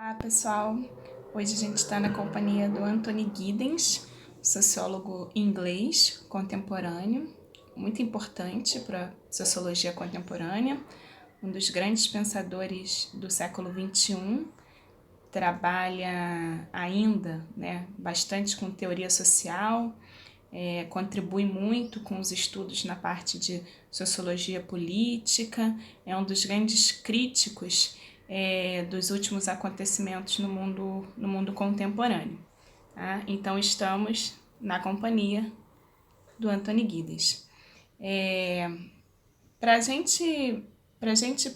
Olá, pessoal. Hoje a gente está na companhia do Anthony Giddens, sociólogo inglês contemporâneo, muito importante para a sociologia contemporânea, um dos grandes pensadores do século XXI, trabalha ainda bastante com teoria social, contribui muito com os estudos na parte de sociologia política, é um dos grandes críticos dos últimos acontecimentos no mundo contemporâneo. Tá? Então estamos na companhia do Anthony Giddens. Para a gente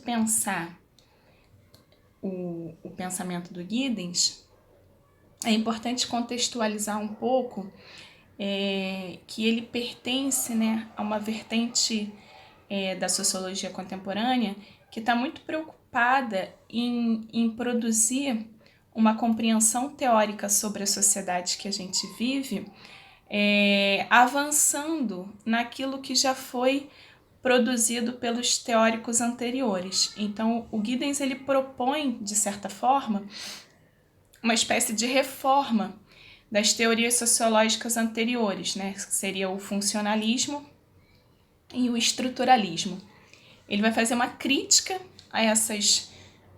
pensar o pensamento do Giddens, é importante contextualizar um pouco que ele pertence a uma vertente da sociologia contemporânea que está muito preocupada em produzir uma compreensão teórica sobre a sociedade que a gente vive, avançando naquilo que já foi produzido pelos teóricos anteriores. Então, o Giddens ele propõe, de certa forma, uma espécie de reforma das teorias sociológicas anteriores, que seria o funcionalismo e o estruturalismo. Ele vai fazer uma crítica a essas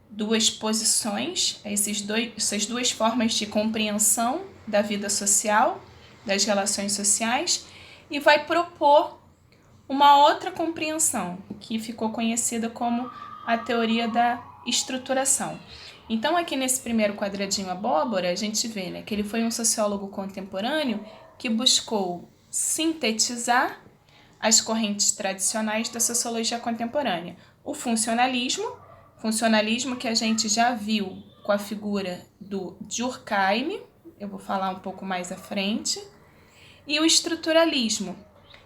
duas posições, a essas duas formas de compreensão da vida social, das relações sociais, e vai propor uma outra compreensão, que ficou conhecida como a teoria da estruturação. Então, aqui nesse primeiro quadradinho abóbora, a gente vê que ele foi um sociólogo contemporâneo que buscou sintetizar as correntes tradicionais da sociologia contemporânea. O funcionalismo que a gente já viu com a figura do Durkheim, eu vou falar um pouco mais à frente, e o estruturalismo,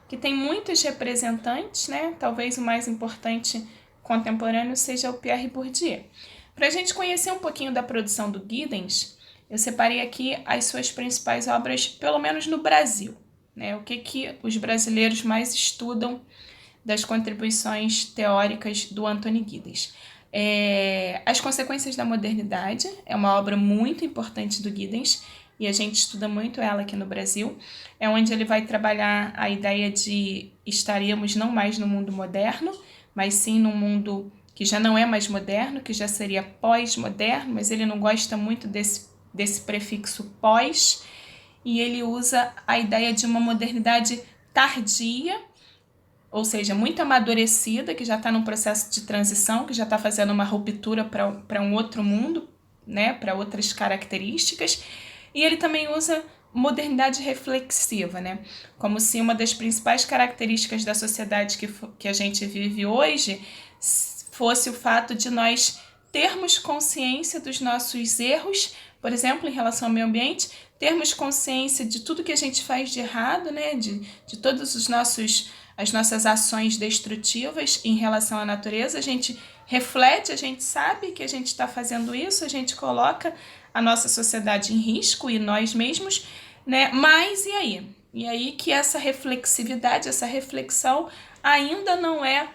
que tem muitos representantes, talvez o mais importante contemporâneo seja o Pierre Bourdieu. Para a gente conhecer um pouquinho da produção do Giddens, eu separei aqui as suas principais obras, pelo menos no Brasil. O que os brasileiros mais estudam das contribuições teóricas do Anthony Giddens. As Consequências da Modernidade é uma obra muito importante do Giddens, e a gente estuda muito ela aqui no Brasil, é onde ele vai trabalhar a ideia de estaríamos não mais no mundo moderno, mas sim num mundo que já não é mais moderno, que já seria pós-moderno, mas ele não gosta muito desse prefixo pós, e ele usa a ideia de uma modernidade tardia, ou seja, muito amadurecida, que já está num processo de transição, que já está fazendo uma ruptura para um outro mundo, para outras características. E ele também usa modernidade reflexiva, como se uma das principais características da sociedade que a gente vive hoje fosse o fato de nós termos consciência dos nossos erros, por exemplo, em relação ao meio ambiente, termos consciência de tudo que a gente faz de errado, de todos as nossas ações destrutivas em relação à natureza. A gente reflete, a gente sabe que a gente está fazendo isso, a gente coloca a nossa sociedade em risco e nós mesmos, mas e aí? E aí que essa reflexividade, essa reflexão ainda não é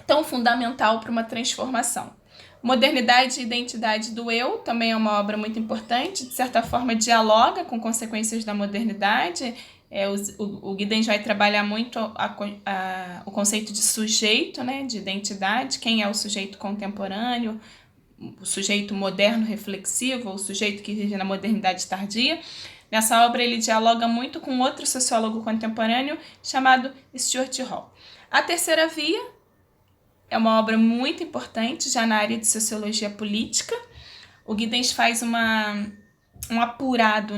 tão fundamental para uma transformação. Modernidade e Identidade do Eu também é uma obra muito importante, de certa forma dialoga com Consequências da Modernidade. O Giddens vai trabalhar muito o conceito de sujeito, de identidade, quem é o sujeito contemporâneo, o sujeito moderno reflexivo, o sujeito que vive na modernidade tardia. Nessa obra ele dialoga muito com outro sociólogo contemporâneo chamado Stuart Hall. A Terceira Via é uma obra muito importante já na área de sociologia política. O Giddens faz um apurado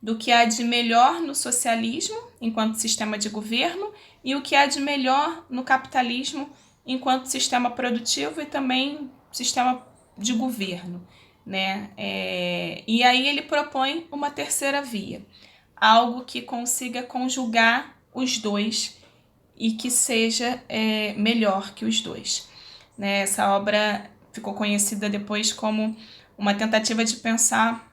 do que há de melhor no socialismo enquanto sistema de governo e o que há de melhor no capitalismo enquanto sistema produtivo e também sistema de governo. E aí ele propõe uma terceira via, algo que consiga conjugar os dois e que seja melhor que os dois. Essa obra ficou conhecida depois como uma tentativa de pensar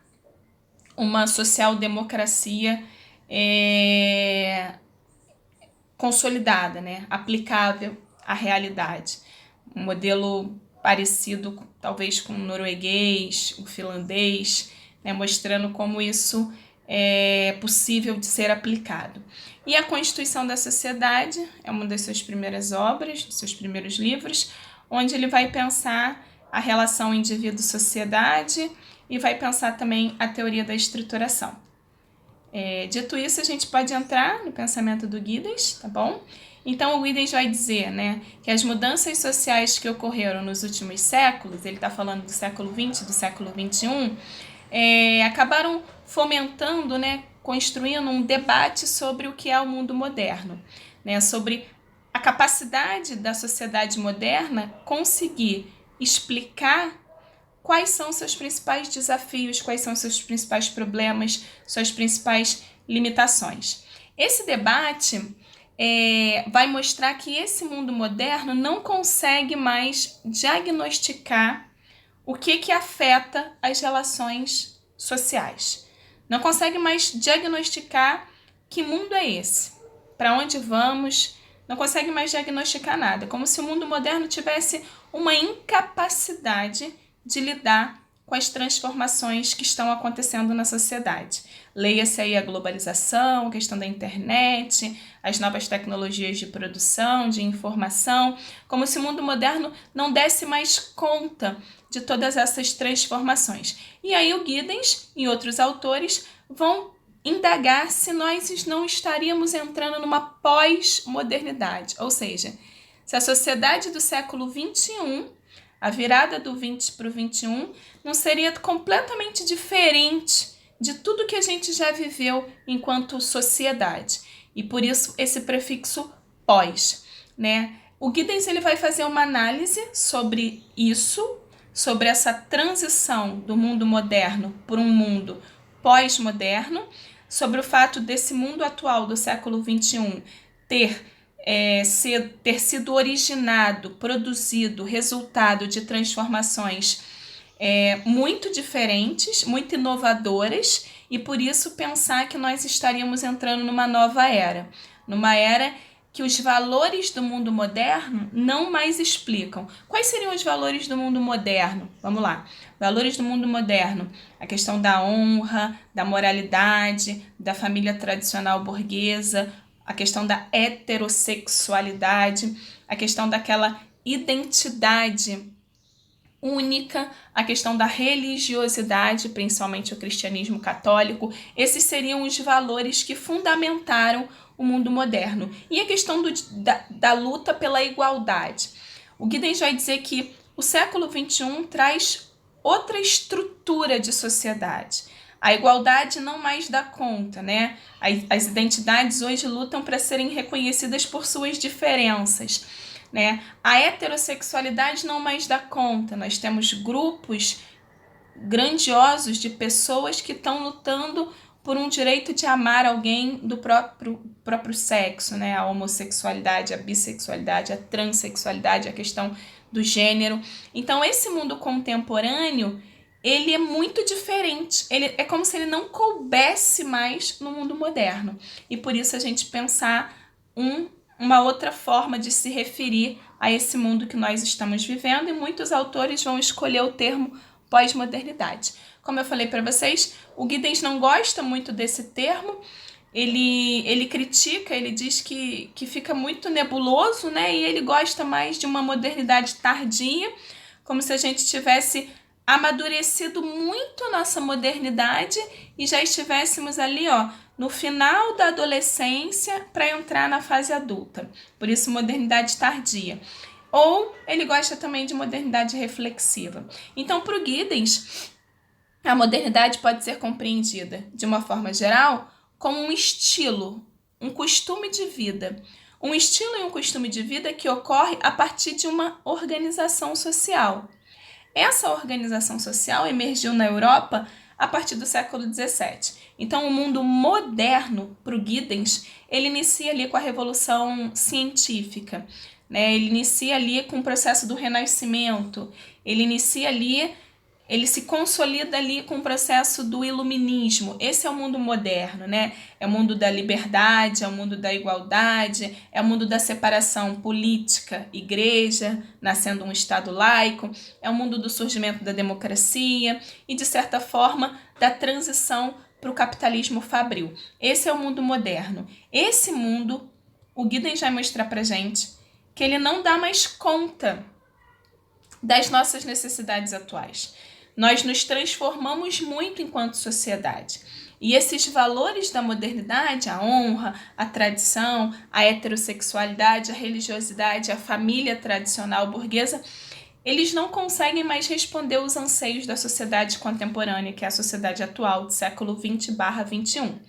uma social-democracia consolidada, aplicável à realidade. Um modelo parecido talvez com o norueguês, o finlandês, né, mostrando como isso é possível de ser aplicado. E a Constituição da Sociedade é uma das suas primeiras obras, dos seus primeiros livros, onde ele vai pensar a relação indivíduo-sociedade e vai pensar também a teoria da estruturação. Dito isso, a gente pode entrar no pensamento do Giddens, tá bom? Então, o Giddens vai dizer, né, que as mudanças sociais que ocorreram nos últimos séculos, ele está falando do século XX, do século XXI, acabaram fomentando, né, construindo um debate sobre o que é o mundo moderno, né, sobre a capacidade da sociedade moderna conseguir explicar quais são seus principais desafios, quais são seus principais problemas, suas principais limitações. Esse debate vai mostrar que esse mundo moderno não consegue mais diagnosticar o que afeta as relações sociais. Não consegue mais diagnosticar que mundo é esse, para onde vamos, não consegue mais diagnosticar nada, como se o mundo moderno tivesse uma incapacidade de lidar com as transformações que estão acontecendo na sociedade. Leia-se aí a globalização, a questão da internet, as novas tecnologias de produção, de informação, como se o mundo moderno não desse mais conta de todas essas transformações. E aí o Giddens e outros autores vão indagar se nós não estaríamos entrando numa pós-modernidade, ou seja, se a sociedade do século XXI, a virada do 20 para o 21, não seria completamente diferente de tudo que a gente já viveu enquanto sociedade. E por isso esse prefixo pós, né? O Giddens ele vai fazer uma análise sobre isso, sobre essa transição do mundo moderno para um mundo pós-moderno, sobre o fato desse mundo atual do século XXI ter sido originado, produzido, resultado de transformações muito diferentes, muito inovadoras, e por isso pensar que nós estaríamos entrando numa nova era, numa era que os valores do mundo moderno não mais explicam. Quais seriam os valores do mundo moderno? Vamos lá. Valores do mundo moderno: a questão da honra, da moralidade, da família tradicional burguesa, a questão da heterossexualidade, a questão daquela identidade única, a questão da religiosidade, principalmente o cristianismo católico. Esses seriam os valores que fundamentaram o mundo moderno. E a questão da luta pela igualdade. O Giddens vai dizer que o século XXI traz outra estrutura de sociedade. A igualdade não mais dá conta, né? As identidades hoje lutam para serem reconhecidas por suas diferenças, né? A heterossexualidade não mais dá conta. Nós temos grupos grandiosos de pessoas que estão lutando por um direito de amar alguém do próprio sexo, né? A homossexualidade, a bissexualidade, a transexualidade, a questão do gênero. Então, esse mundo contemporâneo, ele é muito diferente. Ele é como se ele não coubesse mais no mundo moderno. E por isso a gente pensar uma outra forma de se referir a esse mundo que nós estamos vivendo, e muitos autores vão escolher o termo pós-modernidade. Como eu falei para vocês, o Giddens não gosta muito desse termo, ele critica, ele diz que fica muito nebuloso, né? E ele gosta mais de uma modernidade tardia, como se a gente tivesse amadurecido muito a nossa modernidade e já estivéssemos ali, no final da adolescência para entrar na fase adulta. Por isso, modernidade tardia. Ou ele gosta também de modernidade reflexiva. Então, para o Giddens, a modernidade pode ser compreendida, de uma forma geral, como um estilo, um costume de vida. Um estilo e um costume de vida que ocorre a partir de uma organização social. Essa organização social emergiu na Europa a partir do século XVII. Então, o mundo moderno, para o Giddens, ele inicia ali com a Revolução Científica, né? Ele inicia ali com o processo do Renascimento, ele inicia ali ele se consolida ali com o processo do iluminismo. Esse é o mundo moderno, né? É o mundo da liberdade, é o mundo da igualdade, é o mundo da separação política, igreja, nascendo um Estado laico, é o mundo do surgimento da democracia e, de certa forma, da transição para o capitalismo fabril. Esse é o mundo moderno. Esse mundo, o Giddens vai mostrar para gente que ele não dá mais conta das nossas necessidades atuais. Nós nos transformamos muito enquanto sociedade. E esses valores da modernidade, a honra, a tradição, a heterossexualidade, a religiosidade, a família tradicional burguesa, eles não conseguem mais responder os anseios da sociedade contemporânea, que é a sociedade atual, do século 20/21.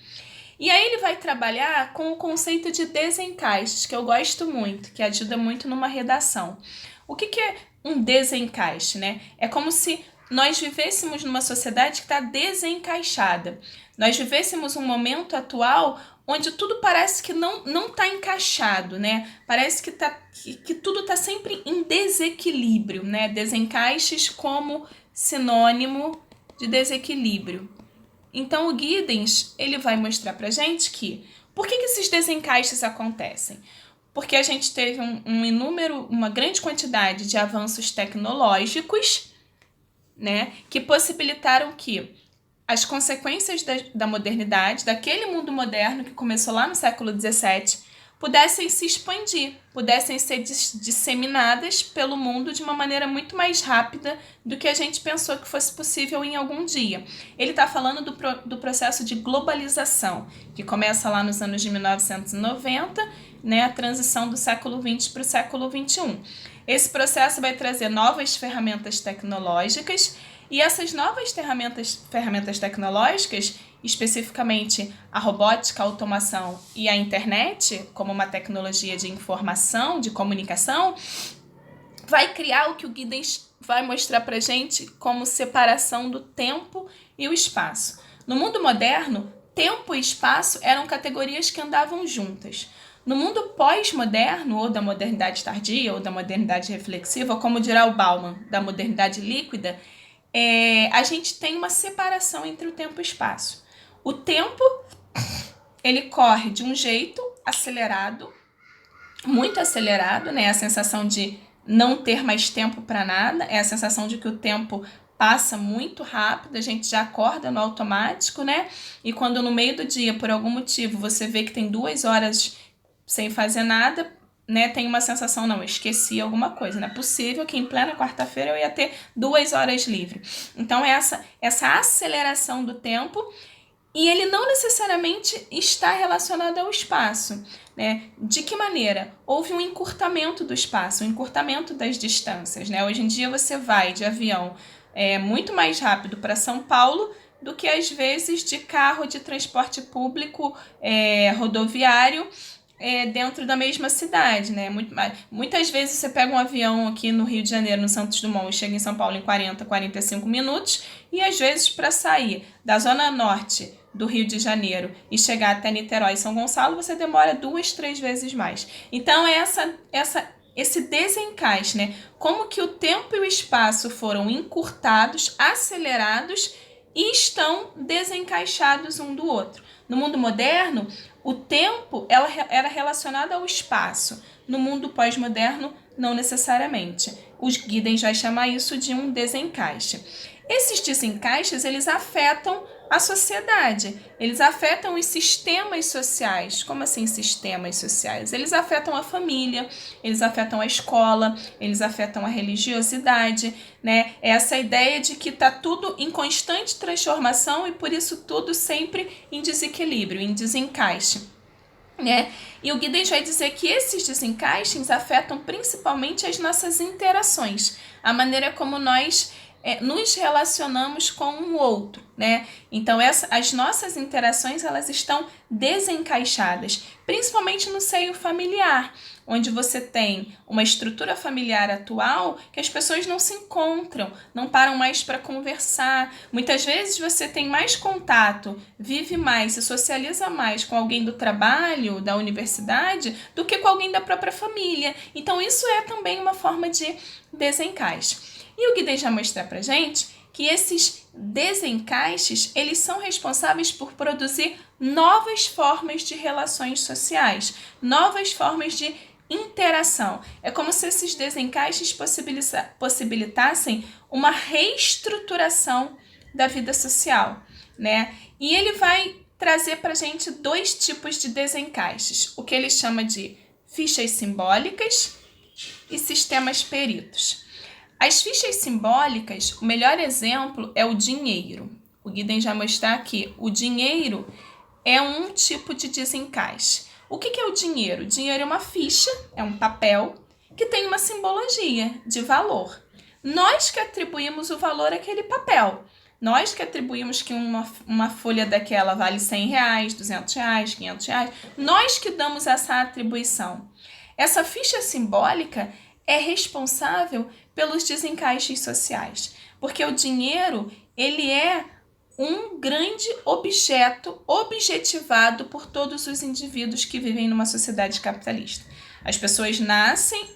E aí ele vai trabalhar com o conceito de desencaixes, que eu gosto muito, que ajuda muito numa redação. O que é um desencaixe, né? É como se nós vivêssemos numa sociedade que está desencaixada. Nós vivêssemos um momento atual onde tudo parece que não está encaixado, né? Parece que tudo está sempre em desequilíbrio, né? Desencaixes como sinônimo de desequilíbrio. Então o Giddens, ele vai mostrar pra gente que por que esses desencaixes acontecem? Porque a gente teve uma grande quantidade de avanços tecnológicos, né, que possibilitaram que as consequências da modernidade, daquele mundo moderno que começou lá no século XVII, pudessem se expandir, pudessem ser disseminadas pelo mundo de uma maneira muito mais rápida do que a gente pensou que fosse possível em algum dia. Ele está falando do processo de globalização, que começa lá nos anos de 1990, né, a transição do século XX para o século XXI. Esse processo vai trazer novas ferramentas tecnológicas, e essas novas ferramentas tecnológicas, especificamente a robótica, a automação e a internet, como uma tecnologia de informação, de comunicação, vai criar o que o Giddens vai mostrar para a gente como separação do tempo e o espaço. No mundo moderno, tempo e espaço eram categorias que andavam juntas. No mundo pós-moderno, ou da modernidade tardia, ou da modernidade reflexiva, ou como dirá o Bauman, da modernidade líquida, a gente tem uma separação entre o tempo e o espaço. O tempo, ele corre de um jeito acelerado, muito acelerado, né? A sensação de não ter mais tempo para nada, é a sensação de que o tempo passa muito rápido, a gente já acorda no automático, né? E quando no meio do dia, por algum motivo, você vê que tem 2 horas sem fazer nada, né, tem uma sensação, não, eu esqueci alguma coisa, não é possível que em plena quarta-feira eu ia ter 2 horas livre. Então, essa aceleração do tempo, e ele não necessariamente está relacionado ao espaço, né? De que maneira? Houve um encurtamento do espaço, um encurtamento das distâncias, né? Hoje em dia você vai de avião muito mais rápido para São Paulo do que às vezes de carro de transporte público rodoviário, dentro da mesma cidade, né? Muitas vezes você pega um avião aqui no Rio de Janeiro, no Santos Dumont, e chega em São Paulo em 45 minutos, e às vezes para sair da zona norte do Rio de Janeiro e chegar até Niterói e São Gonçalo, você demora 2, 3 vezes mais. Então esse desencaixe, né? Como que o tempo e o espaço foram encurtados, acelerados e estão desencaixados um do outro. No mundo moderno, o tempo era relacionado ao espaço. No mundo pós-moderno, não necessariamente. Os Giddens vai chamar isso de um desencaixe. Esses desencaixes, eles afetam a sociedade, eles afetam os sistemas sociais. Como assim sistemas sociais? Eles afetam a família, eles afetam a escola, eles afetam a religiosidade, né? Essa ideia de que está tudo em constante transformação e por isso tudo sempre em desequilíbrio, em desencaixe, né? E o Giddens vai dizer que esses desencaixes afetam principalmente as nossas interações, a maneira como nós nos relacionamos com o outro, né? Então, as nossas interações, elas estão desencaixadas, principalmente no seio familiar, onde você tem uma estrutura familiar atual que as pessoas não se encontram, não param mais para conversar. Muitas vezes você tem mais contato, vive mais, se socializa mais com alguém do trabalho, da universidade, do que com alguém da própria família. Então, isso é também uma forma de desencaixe. E o Giddens vai mostrar pra gente que esses desencaixes, eles são responsáveis por produzir novas formas de relações sociais, novas formas de interação. É como se esses desencaixes possibilitassem uma reestruturação da vida social, né? E ele vai trazer para a gente 2 tipos de desencaixes, o que ele chama de fichas simbólicas e sistemas peritos. As fichas simbólicas, o melhor exemplo é o dinheiro. O Giddens já mostrar aqui, o dinheiro é um tipo de desencaixe. O que é o dinheiro? O dinheiro é uma ficha, é um papel, que tem uma simbologia de valor. Nós que atribuímos o valor àquele papel. Nós que atribuímos que uma folha daquela vale R$100, R$200, R$500. Nós que damos essa atribuição. Essa ficha simbólica é responsável pelos desencaixes sociais. Porque o dinheiro, ele é um grande objeto objetivado por todos os indivíduos que vivem numa sociedade capitalista. As pessoas nascem,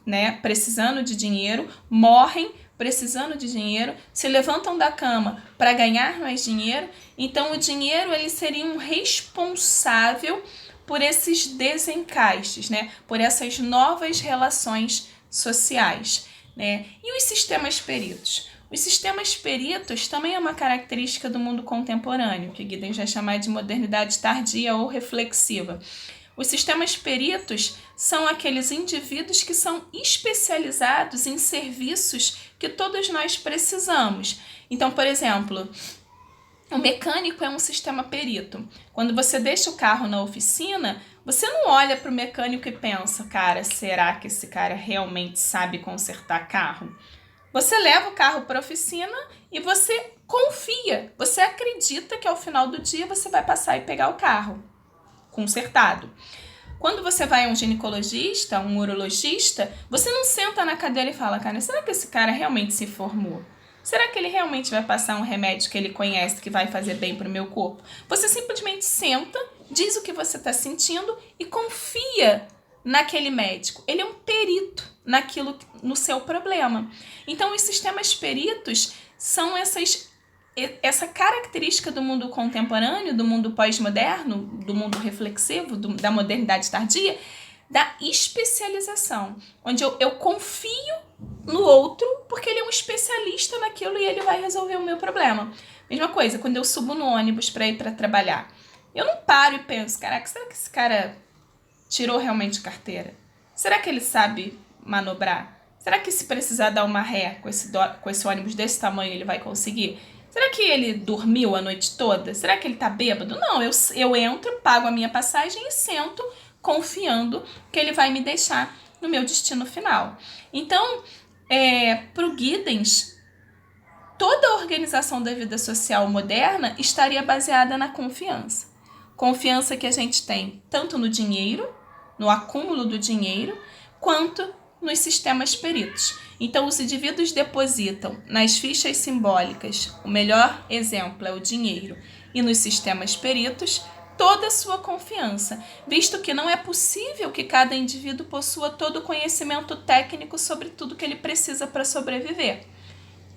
né, precisando de dinheiro, morrem precisando de dinheiro, se levantam da cama para ganhar mais dinheiro. Então o dinheiro, ele seria um responsável por esses desencaixes, né, por essas novas relações sociais, né? E os sistemas peritos? Os sistemas peritos também é uma característica do mundo contemporâneo, que Giddens vai chamar de modernidade tardia ou reflexiva. Os sistemas peritos são aqueles indivíduos que são especializados em serviços que todos nós precisamos. Então, por exemplo, o mecânico é um sistema perito. Quando você deixa o carro na oficina, você não olha para o mecânico e pensa, cara, será que esse cara realmente sabe consertar carro? Você leva o carro para a oficina e você confia, você acredita que ao final do dia você vai passar e pegar o carro consertado. Quando você vai a um ginecologista, um urologista, você não senta na cadeira e fala, cara, será que esse cara realmente se formou? Será que ele realmente vai passar um remédio que ele conhece que vai fazer bem para o meu corpo? Você simplesmente senta, diz o que você está sentindo e confia naquele médico. Ele é um perito no seu problema. Então, os sistemas peritos são essa característica do mundo contemporâneo, do mundo pós-moderno, do mundo reflexivo, da modernidade tardia, da especialização, onde eu confio no outro porque ele é um especialista naquilo e ele vai resolver o meu problema. Mesma coisa, quando eu subo no ônibus para ir para trabalhar, eu não paro e penso, caraca, será que esse cara tirou realmente carteira? Será que ele sabe manobrar? Será que se precisar dar uma ré com esse ônibus desse tamanho ele vai conseguir? Será que ele dormiu a noite toda? Será que ele tá bêbado? Não, eu entro, pago a minha passagem e sento confiando que ele vai me deixar no meu destino final. Então, para o Giddens, toda a organização da vida social moderna estaria baseada na confiança. Confiança que a gente tem tanto no dinheiro, no acúmulo do dinheiro, quanto nos sistemas peritos. Então, os indivíduos depositam nas fichas simbólicas, o melhor exemplo é o dinheiro, e nos sistemas peritos, toda a sua confiança, visto que não é possível que cada indivíduo possua todo o conhecimento técnico sobre tudo que ele precisa para sobreviver.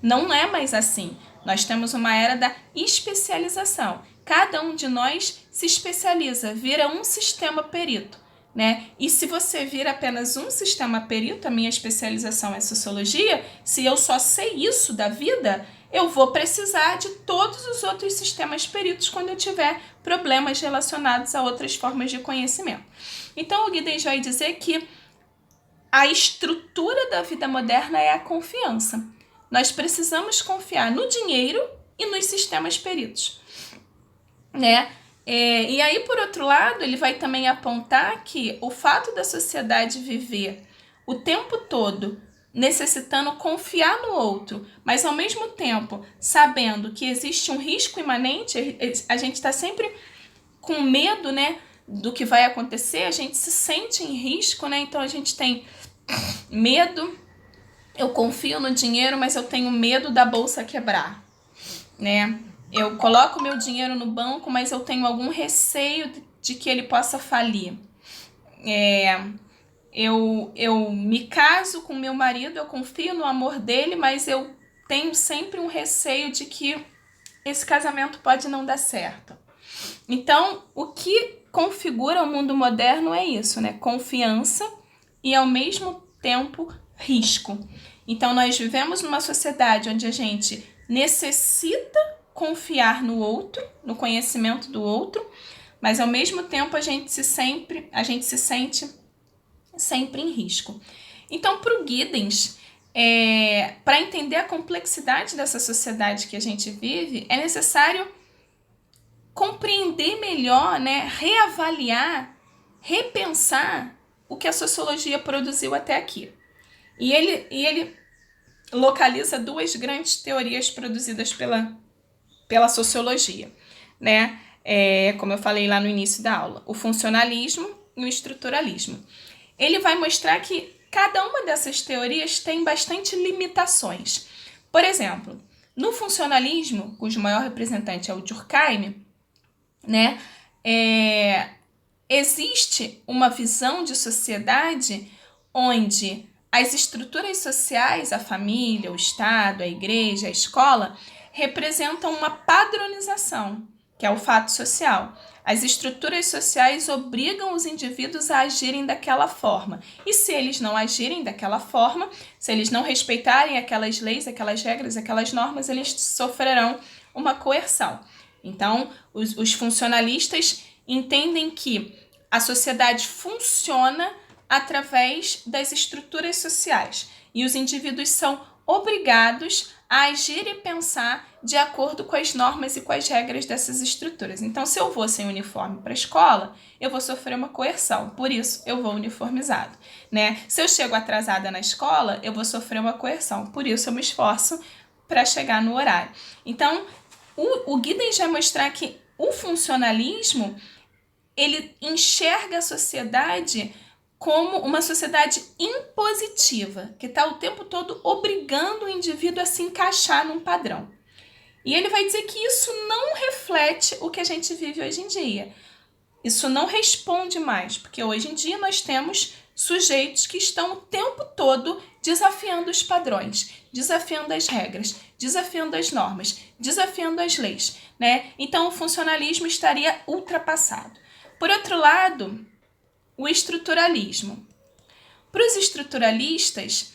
Não é mais assim. Nós temos uma era da especialização. Cada um de nós se especializa, vira um sistema perito, né? E se você vira apenas um sistema perito, a minha especialização é sociologia, se eu só sei isso da vida, eu vou precisar de todos os outros sistemas peritos quando eu tiver problemas relacionados a outras formas de conhecimento. Então, o Giddens vai dizer que a estrutura da vida moderna é a confiança. Nós precisamos confiar no dinheiro e nos sistemas peritos, né? E aí, por outro lado, ele vai também apontar que o fato da sociedade viver o tempo todo necessitando confiar no outro, mas ao mesmo tempo sabendo que existe um risco imanente, a gente está sempre com medo, né, do que vai acontecer, a gente se sente em risco, né? Então a gente tem medo, eu confio no dinheiro, mas eu tenho medo da bolsa quebrar, né? Eu coloco meu dinheiro no banco, mas eu tenho algum receio de que ele possa falir. Eu me caso com meu marido, eu confio no amor dele, mas eu tenho sempre um receio de que esse casamento pode não dar certo. Então, o que configura o mundo moderno é isso, né? Confiança e, ao mesmo tempo, risco. Então, nós vivemos numa sociedade onde a gente necessita confiar no outro, no conhecimento do outro, mas, ao mesmo tempo, a gente se sente sempre em risco. Então, para o Giddens, para entender a complexidade dessa sociedade que a gente vive, é necessário compreender melhor, né, reavaliar, repensar o que a sociologia produziu até aqui. E ele localiza duas grandes teorias produzidas pela sociologia, né? Como eu falei lá no início da aula, o funcionalismo e o estruturalismo. Ele vai mostrar que cada uma dessas teorias tem bastante limitações. Por exemplo, no funcionalismo, cujo maior representante é o Durkheim, né, existe uma visão de sociedade onde as estruturas sociais, a família, o Estado, a igreja, a escola, representam uma padronização, que é o fato social. As estruturas sociais obrigam os indivíduos a agirem daquela forma. E se eles não agirem daquela forma, se eles não respeitarem aquelas leis, aquelas regras, aquelas normas, eles sofrerão uma coerção. Então, os funcionalistas entendem que a sociedade funciona através das estruturas sociais e os indivíduos são obrigados a agir e pensar de acordo com as normas e com as regras dessas estruturas. Então, se eu vou sem uniforme para a escola, eu vou sofrer uma coerção, por isso eu vou uniformizado, né? Se eu chego atrasada na escola, eu vou sofrer uma coerção, por isso eu me esforço para chegar no horário. Então, o Giddens vai mostrar que o funcionalismo, ele enxerga a sociedade como uma sociedade impositiva, que está o tempo todo obrigando o indivíduo a se encaixar num padrão. E ele vai dizer que isso não reflete o que a gente vive hoje em dia. Isso não responde mais, porque hoje em dia nós temos sujeitos que estão o tempo todo desafiando os padrões, desafiando as regras, desafiando as normas, desafiando as leis, né? Então o funcionalismo estaria ultrapassado. Por outro lado, o estruturalismo. Para os estruturalistas,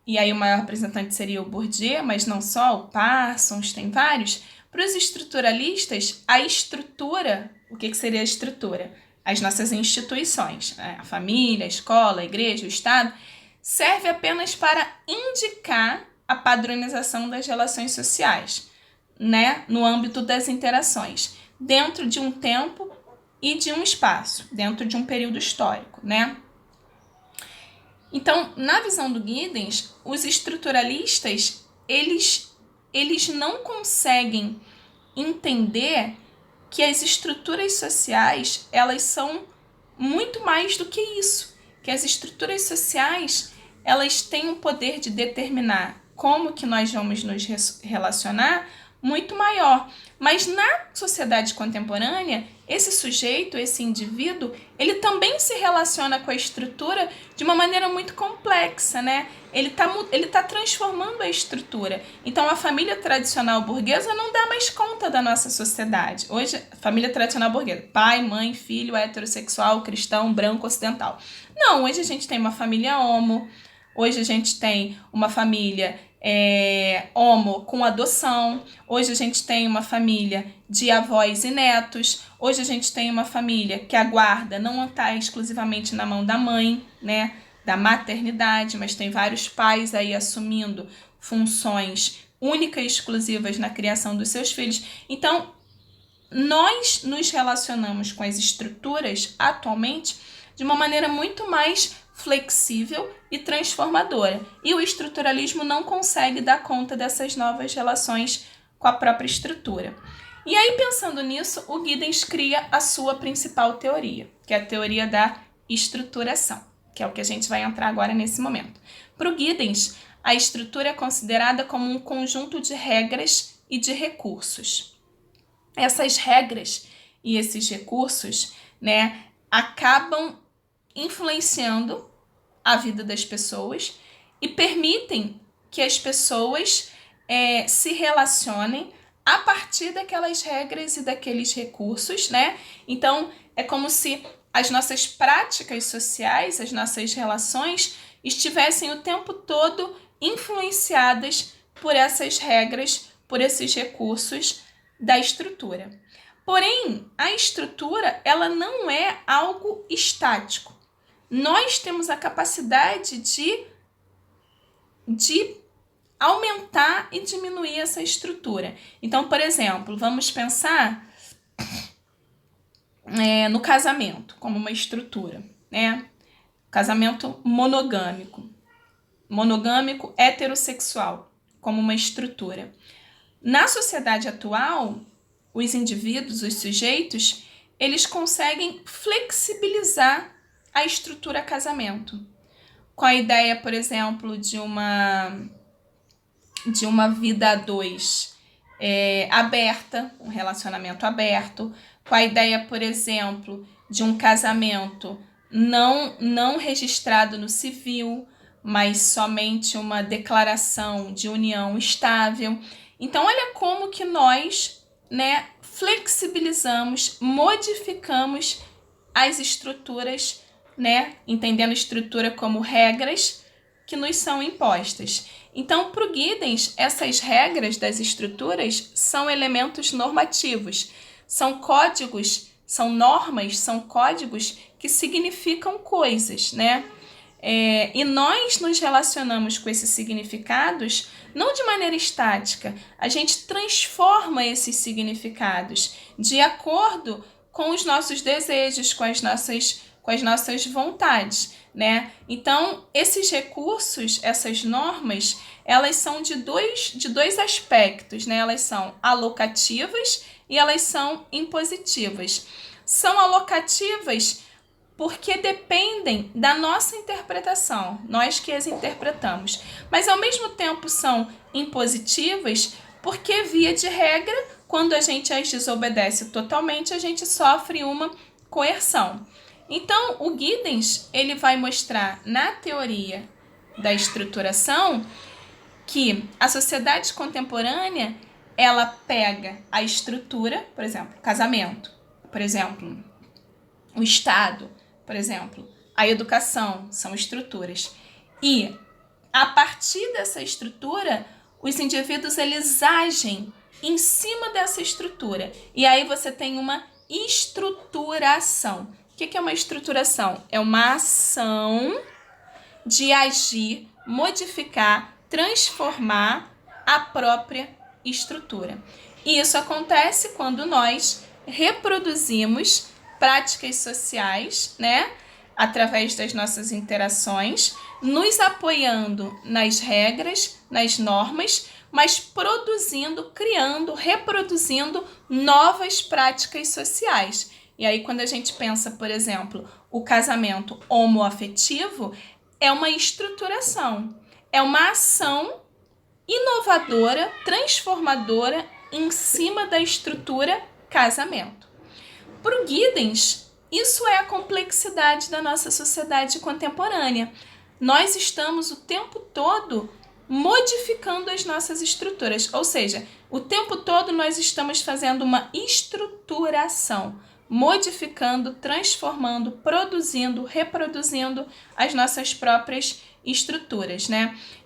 e aí o maior representante seria o Bourdieu, mas não só, o Parsons, tem vários. Para os estruturalistas, a estrutura, o que seria a estrutura? As nossas instituições, né? A família, a escola, a igreja, o Estado, serve apenas para indicar a padronização das relações sociais, né? No âmbito das interações, dentro de um tempo e de um espaço, dentro de um período histórico, né? Então, na visão do Giddens, os estruturalistas, eles não conseguem entender que as estruturas sociais, elas são muito mais do que isso, que as estruturas sociais, elas têm o poder de determinar como que nós vamos nos relacionar muito maior. Mas na sociedade contemporânea, esse sujeito, esse indivíduo, ele também se relaciona com a estrutura de uma maneira muito complexa, né? Ele tá transformando a estrutura. Então, a família tradicional burguesa não dá mais conta da nossa sociedade. Hoje, a família tradicional burguesa, pai, mãe, filho, heterossexual, cristão, branco, ocidental. Não, hoje a gente tem uma família homo, hoje a gente tem uma família homo com adoção, hoje a gente tem uma família de avós e netos, hoje a gente tem uma família que a guarda não está exclusivamente na mão da mãe, né, da maternidade, mas tem vários pais aí assumindo funções únicas e exclusivas na criação dos seus filhos. Então, nós nos relacionamos com as estruturas atualmente de uma maneira muito mais flexível e transformadora. E o estruturalismo não consegue dar conta dessas novas relações com a própria estrutura. E aí, pensando nisso, o Giddens cria a sua principal teoria, que é a teoria da estruturação, que é o que a gente vai entrar agora nesse momento. Para o Giddens, a estrutura é considerada como um conjunto de regras e de recursos. Essas regras e esses recursos, né, acabam influenciando a vida das pessoas e permitem que as pessoas se relacionem a partir daquelas regras e daqueles recursos, né? Então, é como se as nossas práticas sociais, as nossas relações, estivessem o tempo todo influenciadas por essas regras, por esses recursos da estrutura. Porém, a estrutura, ela não é algo estático. Nós temos a capacidade de aumentar e diminuir essa estrutura. Então, por exemplo, vamos pensar no casamento como uma estrutura, né? Casamento monogâmico heterossexual como uma estrutura. Na sociedade atual, os indivíduos, os sujeitos, eles conseguem flexibilizar a estrutura casamento. Com a ideia, por exemplo, de uma vida a dois aberta, um relacionamento aberto, com a ideia, por exemplo, de um casamento não registrado no civil, mas somente uma declaração de união estável. Então, olha como que nós, flexibilizamos, modificamos as estruturas, entendendo a estrutura como regras que nos são impostas. Então, para o Giddens, essas regras das estruturas são elementos normativos, são códigos, são normas, são códigos que significam coisas, e nós nos relacionamos com esses significados não de maneira estática, a gente transforma esses significados de acordo com os nossos desejos, com as nossas vontades, Então, esses recursos, essas normas, elas são de dois aspectos, Elas são alocativas e elas são impositivas. São alocativas porque dependem da nossa interpretação, nós que as interpretamos. Mas, ao mesmo tempo, são impositivas porque, via de regra, quando a gente as desobedece totalmente, a gente sofre uma coerção. Então, o Giddens, ele vai mostrar na teoria da estruturação que a sociedade contemporânea, ela pega a estrutura, por exemplo, casamento, por exemplo, o Estado, por exemplo, a educação, são estruturas. E, a partir dessa estrutura, os indivíduos, eles agem em cima dessa estrutura. E aí você tem uma estruturação. O que é uma estruturação? É uma ação de agir, modificar, transformar a própria estrutura. E isso acontece quando nós reproduzimos práticas sociais, através das nossas interações, nos apoiando nas regras, nas normas, mas produzindo, criando, reproduzindo novas práticas sociais. E aí, quando a gente pensa, por exemplo, o casamento homoafetivo, é uma estruturação, é uma ação inovadora, transformadora em cima da estrutura casamento. Para o Giddens, isso é a complexidade da nossa sociedade contemporânea. Nós estamos o tempo todo modificando as nossas estruturas, ou seja, o tempo todo nós estamos fazendo uma estruturação, modificando, transformando, produzindo, reproduzindo as nossas próprias estruturas,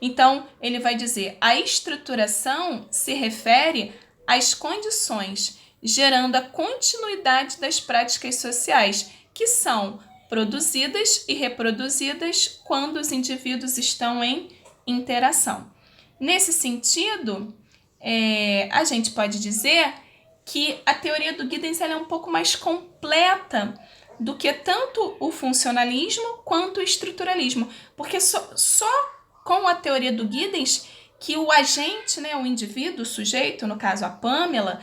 Então, ele vai dizer, a estruturação se refere às condições, gerando a continuidade das práticas sociais, que são produzidas e reproduzidas quando os indivíduos estão em interação. Nesse sentido, a gente pode dizer que a teoria do Giddens é um pouco mais completa do que tanto o funcionalismo quanto o estruturalismo, porque só com a teoria do Giddens que o agente, o indivíduo, o sujeito, no caso a Pamela,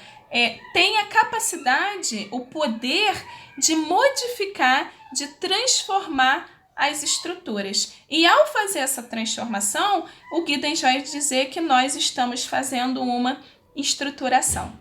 tem a capacidade, o poder de modificar, de transformar as estruturas. E ao fazer essa transformação, o Giddens vai dizer que nós estamos fazendo uma estruturação.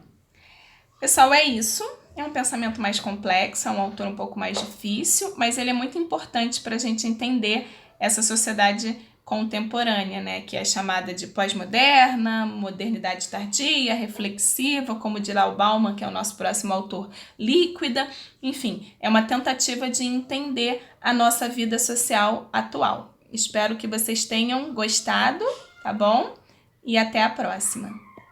Pessoal, é isso. É um pensamento mais complexo, é um autor um pouco mais difícil, mas ele é muito importante para a gente entender essa sociedade contemporânea, né, que é chamada de pós-moderna, modernidade tardia, reflexiva, como dirá o Bauman, que é o nosso próximo autor, líquida. Enfim, é uma tentativa de entender a nossa vida social atual. Espero que vocês tenham gostado, tá bom? E até a próxima!